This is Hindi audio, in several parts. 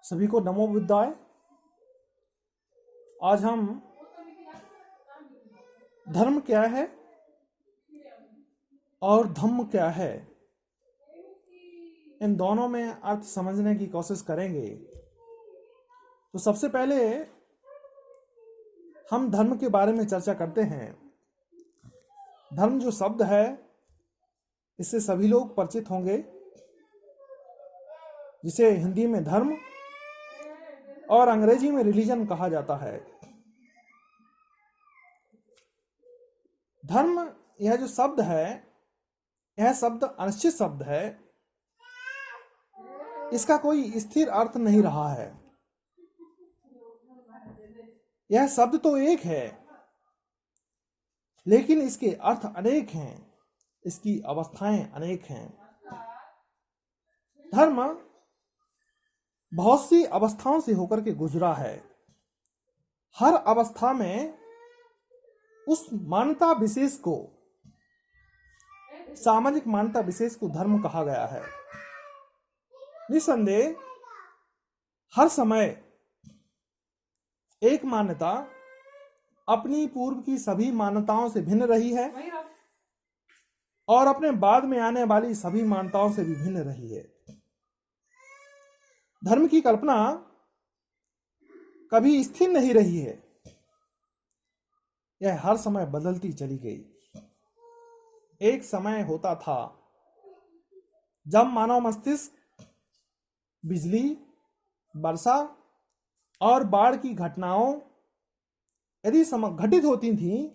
सभी को नमो बुद्धाय। आज हम धर्म क्या है और धम्म क्या है, इन दोनों में अर्थ समझने की कोशिश करेंगे। तो सबसे पहले हम धर्म के बारे में चर्चा करते हैं। धर्म जो शब्द है, इससे सभी लोग परिचित होंगे, जिसे हिंदी में धर्म और अंग्रेजी में रिलीजन कहा जाता है। धर्म यह जो शब्द है, यह शब्द अनिश्चित शब्द है। इसका कोई स्थिर अर्थ नहीं रहा है। यह शब्द तो एक है, लेकिन इसके अर्थ अनेक हैं, इसकी अवस्थाएं अनेक हैं। धर्म बहुत सी अवस्थाओं से होकर के गुजरा है। हर अवस्था में उस मान्यता विशेष को, सामाजिक मान्यता विशेष को धर्म कहा गया है। निसंदेह हर समय एक मान्यता अपनी पूर्व की सभी मान्यताओं से भिन्न रही है और अपने बाद में आने वाली सभी मान्यताओं से भी भिन्न रही है। धर्म की कल्पना कभी स्थिर नहीं रही है, यह हर समय बदलती चली गई। एक समय होता था जब मानव मस्तिष्क बिजली, वर्षा और बाढ़ की घटनाओं यदि घटित होती थीं,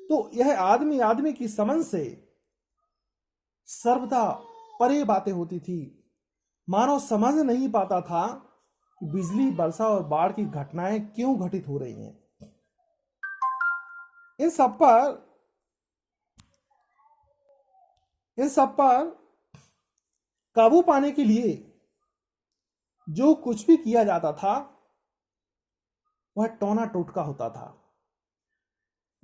तो यह आदमी आदमी की समझ से सर्वदा परे बातें होती थी। मानव समझ नहीं पाता था कि बिजली, वर्षा और बाढ़ की घटनाएं क्यों घटित हो रही हैं। इन सब पर काबू पाने के लिए जो कुछ भी किया जाता था, वह टोना टोटका होता था,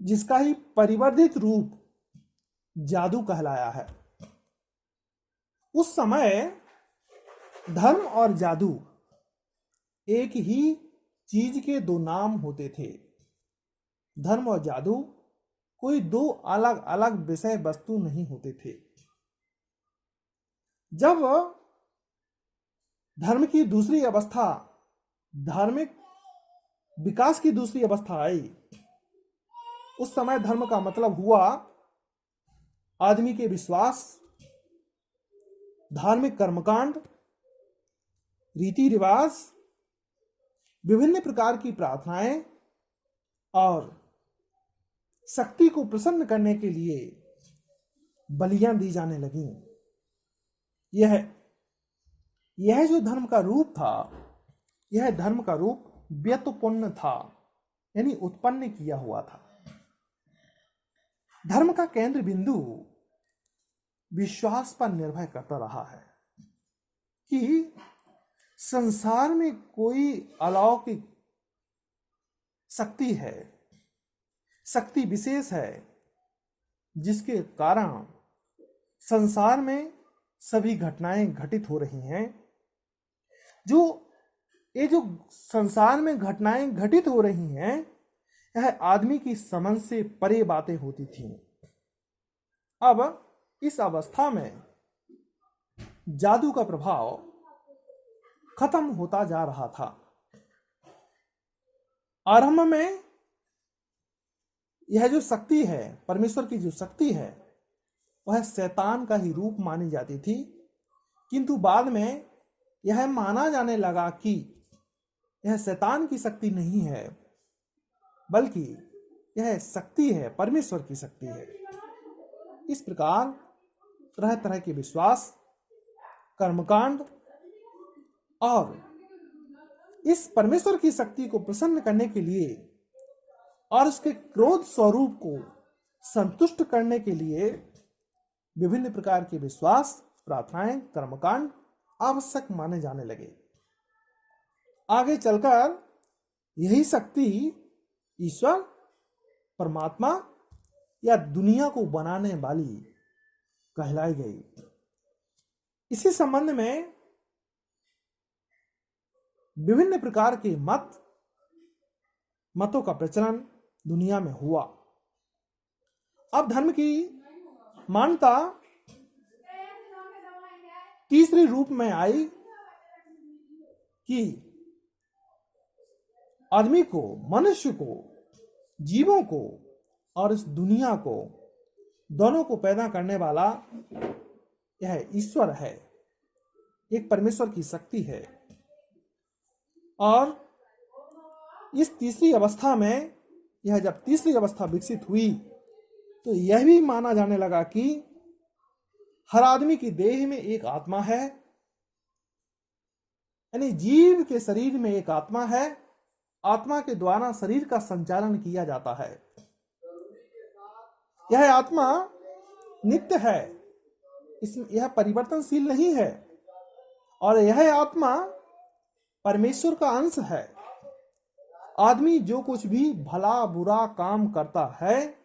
जिसका ही परिवर्धित रूप जादू कहलाया है। उस समय धर्म और जादू एक ही चीज के दो नाम होते थे। धर्म और जादू कोई दो अलग अलग विषय वस्तु नहीं होते थे। जब धर्म की दूसरी अवस्था, धार्मिक विकास की दूसरी अवस्था आई, उस समय धर्म का मतलब हुआ आदमी के विश्वास, धार्मिक कर्मकांड, रीति रिवाज, विभिन्न प्रकार की प्रार्थनाएं और शक्ति को प्रसन्न करने के लिए बलियां दी जाने लगीं। यह जो धर्म का रूप था, यह धर्म का रूप व्युत्पन्न था, यानी उत्पन्न किया हुआ था। धर्म का केंद्र बिंदु विश्वास पर निर्भर करता रहा है कि संसार में कोई अलौकिक शक्ति है, शक्ति विशेष है, जिसके कारण संसार में सभी घटनाएं घटित हो रही हैं। ये जो संसार में घटनाएं घटित हो रही हैं, यह आदमी की समझ से परे बातें होती थीं। अब इस अवस्था में जादू का प्रभाव खत्म होता जा रहा था। आरंभ में यह जो शक्ति है, परमेश्वर की जो शक्ति है, वह शैतान का ही रूप मानी जाती थी, किंतु बाद में यह माना जाने लगा कि यह शैतान की शक्ति नहीं है, बल्कि यह शक्ति है, परमेश्वर की शक्ति है। इस प्रकार तरह तरह के विश्वास, कर्मकांड और इस परमेश्वर की शक्ति को प्रसन्न करने के लिए और उसके क्रोध स्वरूप को संतुष्ट करने के लिए विभिन्न प्रकार के विश्वास, प्रार्थनाएं, कर्मकांड आवश्यक माने जाने लगे। आगे चलकर यही शक्ति ईश्वर, परमात्मा या दुनिया को बनाने वाली कहलाई गई। इसी संबंध में विभिन्न प्रकार के मतों का प्रचलन दुनिया में हुआ। अब धर्म की मान्यता तीसरे रूप में आई कि आदमी को, मनुष्य को, जीवों को और इस दुनिया को, दोनों को पैदा करने वाला यह ईश्वर है, एक परमेश्वर की शक्ति है। और इस तीसरी अवस्था में, यह जब तीसरी अवस्था विकसित हुई तो यह भी माना जाने लगा कि हर आदमी की देह में एक आत्मा है, यानी जीव के शरीर में एक आत्मा है। आत्मा के द्वारा शरीर का संचालन किया जाता है। यह आत्मा नित्य है, यह परिवर्तनशील नहीं है, और यह आत्मा परमेश्वर का अंश है। आदमी जो कुछ भी भला बुरा काम करता है,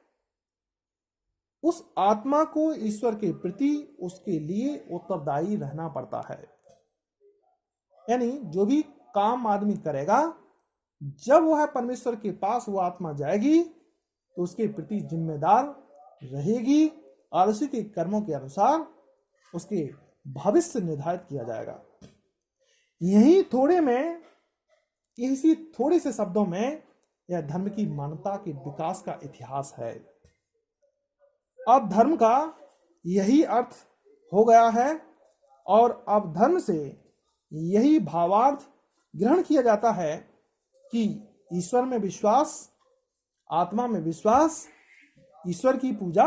उस आत्मा को ईश्वर के प्रति उसके लिए उत्तरदायी रहना पड़ता है। यानी जो भी काम आदमी करेगा, जब वह परमेश्वर के पास वो आत्मा जाएगी तो उसके प्रति जिम्मेदार रहेगी और उसी के कर्मों के अनुसार उसके भविष्य निर्धारित किया जाएगा। इसी थोड़े से शब्दों में यह धर्म की मान्यता के विकास का इतिहास है। अब धर्म का यही अर्थ हो गया है और अब धर्म से यही भावार्थ ग्रहण किया जाता है कि ईश्वर में विश्वास, आत्मा में विश्वास, ईश्वर की पूजा,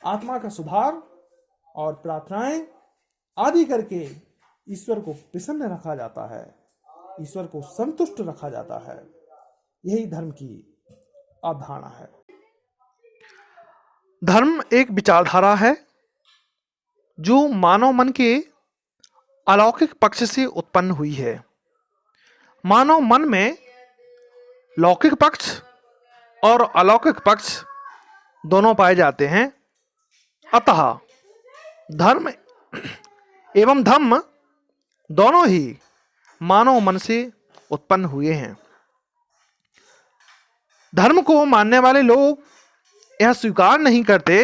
आत्मा का सुधार और प्रार्थनाएं आदि करके ईश्वर को प्रसन्न रखा जाता है, ईश्वर को संतुष्ट रखा जाता है। यही धर्म की अवधारणा है। धर्म एक विचारधारा है जो मानव मन के अलौकिक पक्ष से उत्पन्न हुई है। मानव मन में लौकिक पक्ष और अलौकिक पक्ष दोनों पाए जाते हैं। अतः धर्म एवं धम्म दोनों ही मानव मन से उत्पन्न हुए हैं। धर्म को मानने वाले लोग यह स्वीकार नहीं करते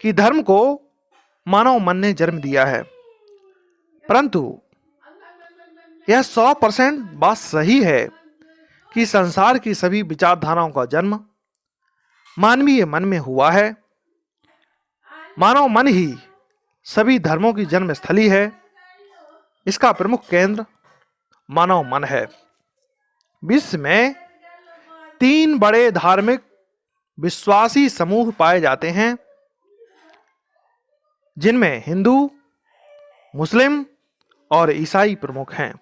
कि धर्म को मानव मन ने जन्म दिया है, परंतु यह 100% बात सही है कि संसार की सभी विचारधाराओं का जन्म मानवीय मन में हुआ है। मानव मन ही सभी धर्मों की जन्म स्थली है। इसका प्रमुख केंद्र मानव मन है। विश्व में 3 बड़े धार्मिक विश्वासी समूह पाए जाते हैं, जिनमें हिंदू, मुस्लिम और ईसाई प्रमुख हैं।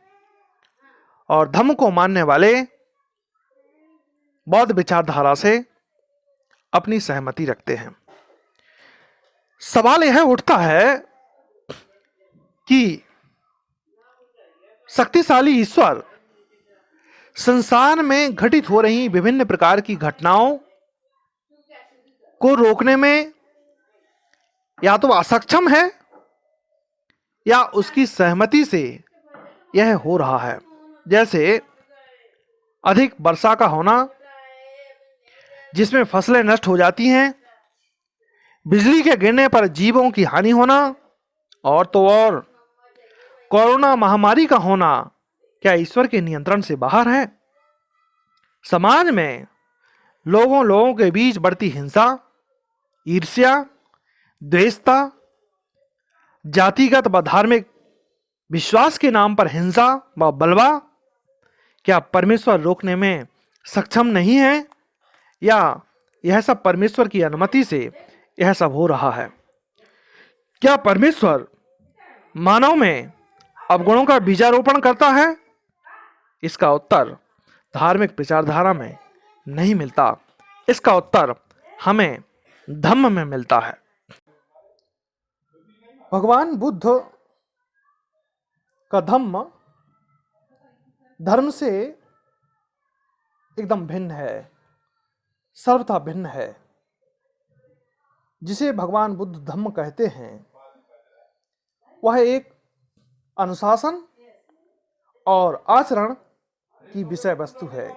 और धर्म को मानने वाले बौद्ध विचारधारा से अपनी सहमति रखते हैं। सवाल यह उठता है कि शक्तिशाली ईश्वर संसार में घटित हो रही विभिन्न प्रकार की घटनाओं को रोकने में या तो असक्षम है या उसकी सहमति से यह हो रहा है। जैसे अधिक वर्षा का होना, जिसमें फसलें नष्ट हो जाती हैं, बिजली के गिरने पर जीवों की हानि होना, और तो और कोरोना महामारी का होना क्या ईश्वर के नियंत्रण से बाहर है? समाज में लोगों के बीच बढ़ती हिंसा, ईर्ष्या, द्वेषता, जातिगत व धार्मिक विश्वास के नाम पर हिंसा व बलवा, क्या परमेश्वर रोकने में सक्षम नहीं है या यह सब परमेश्वर की अनुमति से यह सब हो रहा है? क्या परमेश्वर मानव में अवगुणों का बीजारोपण करता है? इसका उत्तर धार्मिक विचारधारा में नहीं मिलता। इसका उत्तर हमें धम्म में मिलता है। भगवान बुद्ध का धम्म धर्म से एकदम भिन्न है, सर्वथा भिन्न है। जिसे भगवान बुद्ध धम्म कहते हैं, वह एक अनुशासन और आचरण की विषय वस्तु है।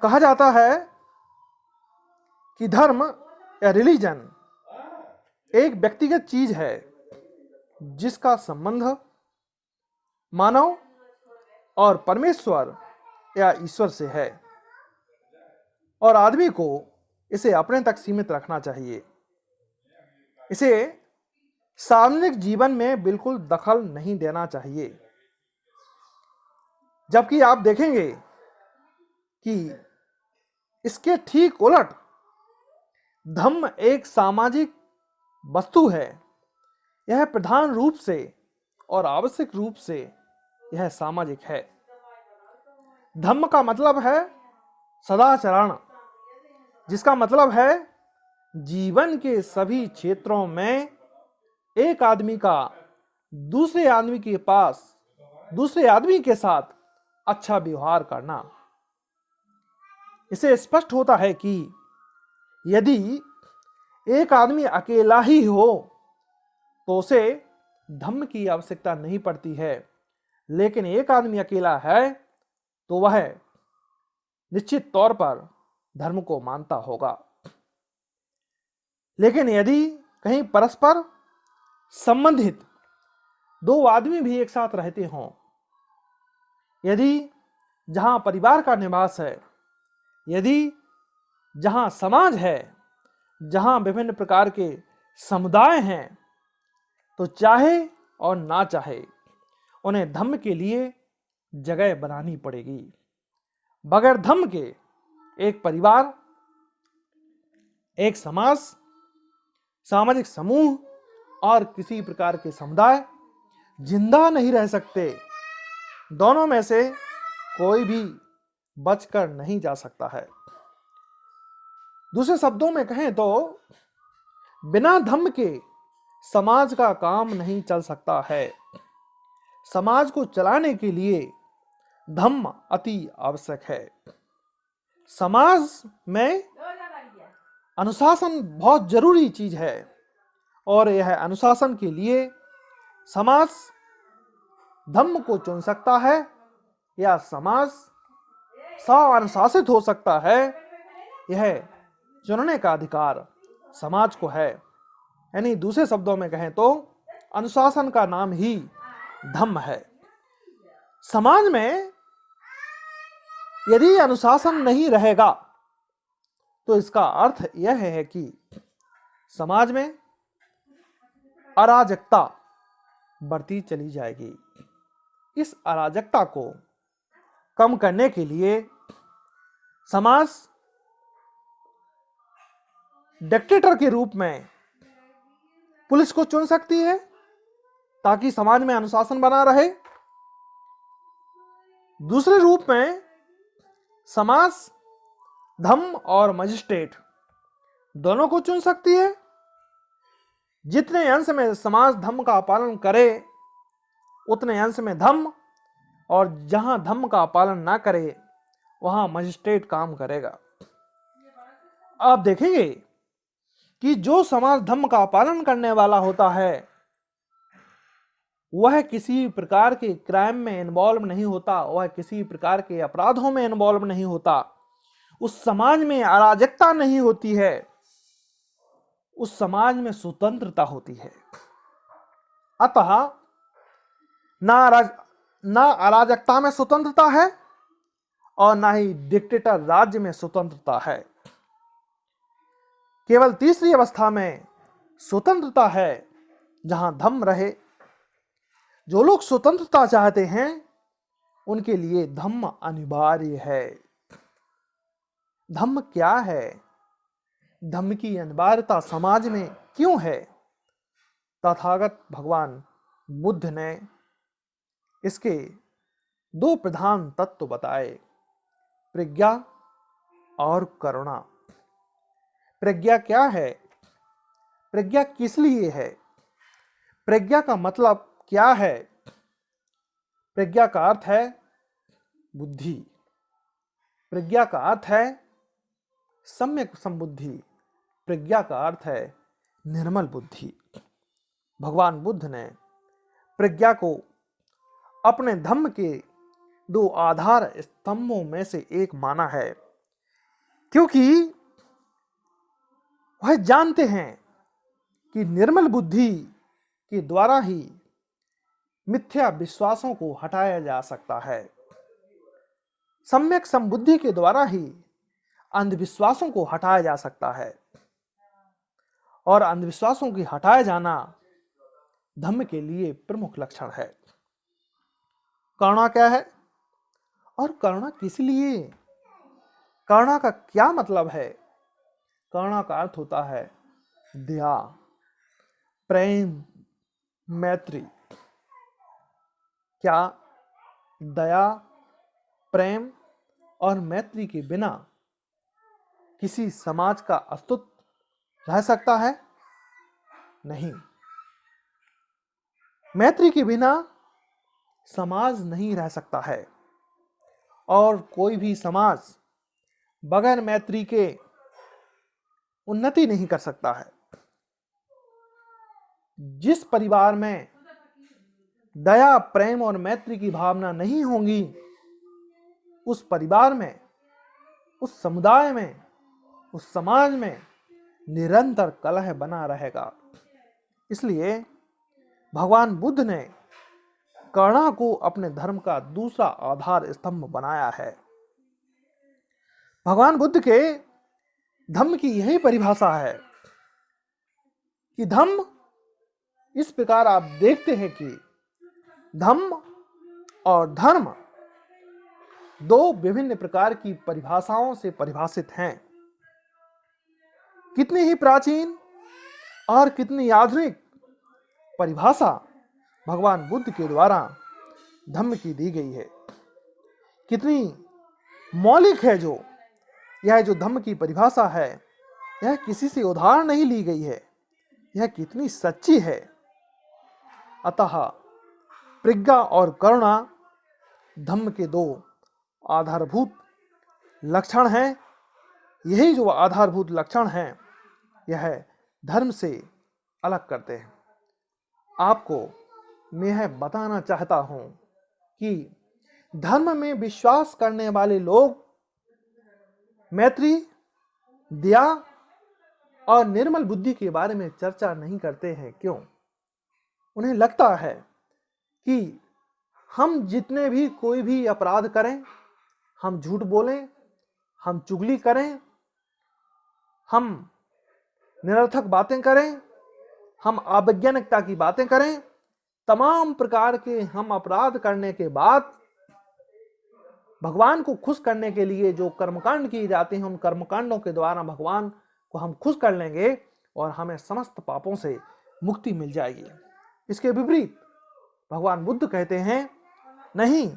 कहा जाता है कि धर्म या रिलीजन एक व्यक्तिगत चीज है जिसका संबंध मानव और परमेश्वर या ईश्वर से है, और आदमी को इसे अपने तक सीमित रखना चाहिए। इसे सार्वजनिक जीवन में बिल्कुल दखल नहीं देना चाहिए। जबकि आप देखेंगे कि इसके ठीक उलट धम्म एक सामाजिक वस्तु है। यह प्रधान रूप से और आवश्यक रूप से यह सामाजिक है। धम्म का मतलब है सदाचरण, जिसका मतलब है जीवन के सभी क्षेत्रों में एक आदमी का दूसरे आदमी के साथ अच्छा व्यवहार करना। इसे स्पष्ट होता है कि यदि एक आदमी अकेला ही हो तो उसे धम्म की आवश्यकता नहीं पड़ती है, लेकिन एक आदमी अकेला है तो वह निश्चित तौर पर धर्म को मानता होगा। लेकिन यदि कहीं परस्पर संबंधित दो आदमी भी एक साथ रहते हों, यदि जहां परिवार का निवास है, यदि जहां समाज है, जहां विभिन्न प्रकार के समुदाय हैं, तो चाहे और ना चाहे उन्हें धम्म के लिए जगह बनानी पड़ेगी। बगैर धम्म के एक परिवार, एक समाज, सामाजिक समूह और किसी प्रकार के समुदाय जिंदा नहीं रह सकते। दोनों में से कोई भी बचकर नहीं जा सकता है। दूसरे शब्दों में कहें तो बिना धम्म के समाज का काम नहीं चल सकता है। समाज को चलाने के लिए धम्म अति आवश्यक है। समाज में अनुशासन बहुत जरूरी चीज है, और यह अनुशासन के लिए समाज धम्म को चुन सकता है या समाज स्वानुशासित हो सकता है। यह चुनने का अधिकार समाज को है। यानी दूसरे शब्दों में कहें तो अनुशासन का नाम ही धम्म है। समाज में यदि अनुशासन नहीं रहेगा तो इसका अर्थ यह है कि समाज में अराजकता बढ़ती चली जाएगी। इस अराजकता को कम करने के लिए समाज डिक्टेटर के रूप में पुलिस को चुन सकती है ताकि समाज में अनुशासन बना रहे। दूसरे रूप में समाज धम्म और मजिस्ट्रेट दोनों को चुन सकती है। जितने अंश में समाज धम्म का पालन करे उतने अंश में धम्म, और जहां धम्म का पालन ना करे वहां मजिस्ट्रेट काम करेगा। आप देखेंगे कि जो समाज धम्म का पालन करने वाला होता है वह किसी प्रकार के क्राइम में इन्वॉल्व नहीं होता, वह किसी प्रकार के अपराधों में इन्वॉल्व नहीं होता। उस समाज में अराजकता नहीं होती है, उस समाज में स्वतंत्रता होती है। अतः ना अराजकता में स्वतंत्रता है और ना ही डिक्टेटर राज्य में स्वतंत्रता है। केवल तीसरी अवस्था में स्वतंत्रता है जहां धम्म रहे। जो लोग स्वतंत्रता चाहते हैं उनके लिए धम्म अनिवार्य है। धम्म क्या है? धम्म की अनिवार्यता समाज में क्यों है? तथागत भगवान बुद्ध ने इसके दो प्रधान तत्व बताए, प्रज्ञा और करुणा। प्रज्ञा क्या है? प्रज्ञा किस लिए है? प्रज्ञा का मतलब क्या है? प्रज्ञा का अर्थ है बुद्धि। प्रज्ञा का अर्थ है सम्यक संबुद्धि। प्रज्ञा का अर्थ है निर्मल बुद्धि। भगवान बुद्ध ने प्रज्ञा को अपने धम्म के दो आधार स्तंभों में से एक माना है, क्योंकि वह जानते हैं कि निर्मल बुद्धि के द्वारा ही मिथ्या विश्वासों को हटाया जा सकता है। सम्यक संबुद्धि के द्वारा ही अंधविश्वासों को हटाया जा सकता है, और अंधविश्वासों की हटाया जाना धम्म के लिए प्रमुख लक्षण है। करुणा क्या है और करुणा किस लिए? करुणा का क्या मतलब है? करुणा का अर्थ होता है दया, प्रेम, मैत्री। क्या दया, प्रेम और मैत्री के बिना किसी समाज का अस्तित्व रह सकता है? नहीं। मैत्री के बिना समाज नहीं रह सकता है, और कोई भी समाज बगैर मैत्री के उन्नति नहीं कर सकता है। जिस परिवार में दया, प्रेम और मैत्री की भावना नहीं होंगी, उस परिवार में, उस समुदाय में, उस समाज में निरंतर कलह बना रहेगा। इसलिए भगवान बुद्ध ने करुणा को अपने धर्म का दूसरा आधार स्तंभ बनाया है। भगवान बुद्ध के धम्म की यही परिभाषा है कि धम्म, इस प्रकार आप देखते हैं कि धम्म और धर्म दो विभिन्न प्रकार की परिभाषाओं से परिभाषित हैं। कितनी ही प्राचीन और कितनी आधुनिक परिभाषा भगवान बुद्ध के द्वारा धम्म की दी गई है, कितनी मौलिक है जो यह जो धम्म की परिभाषा है, यह किसी से उधार नहीं ली गई है, यह कितनी सच्ची है। अतः प्रज्ञा और करुणा धम्म के दो आधारभूत लक्षण हैं। यही जो आधारभूत लक्षण हैं, यह धर्म से अलग करते हैं। आपको मैं यह बताना चाहता हूं कि धर्म में विश्वास करने वाले लोग मैत्री, दया और निर्मल बुद्धि के बारे में चर्चा नहीं करते हैं। क्यों? उन्हें लगता है कि हम जितने भी कोई भी अपराध करें, हम झूठ बोलें, हम चुगली करें, हम निरर्थक बातें करें, हम अवैज्ञानिकता की बातें करें, तमाम प्रकार के हम अपराध करने के बाद भगवान को खुश करने के लिए जो कर्मकांड किए जाते हैं, उन कर्मकांडों के द्वारा भगवान को हम खुश कर लेंगे और हमें समस्त पापों से मुक्ति मिल जाएगी। इसके विपरीत भगवान बुद्ध कहते हैं, नहीं,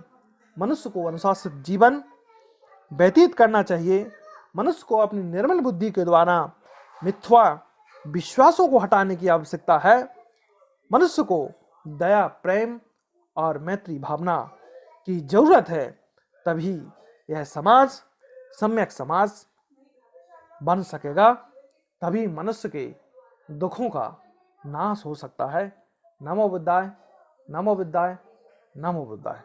मनुष्य को अनुशासित जीवन व्यतीत करना चाहिए। मनुष्य को अपनी निर्मल बुद्धि के द्वारा मिथ्या विश्वासों को हटाने की आवश्यकता है। मनुष्य को दया, प्रेम और मैत्री भावना की जरूरत है, तभी यह समाज सम्यक समाज बन सकेगा, तभी मनुष्य के दुखों का नाश हो सकता है। नमो बुद्धाय, नमो बुद्धाय, नमो बुद्धाय।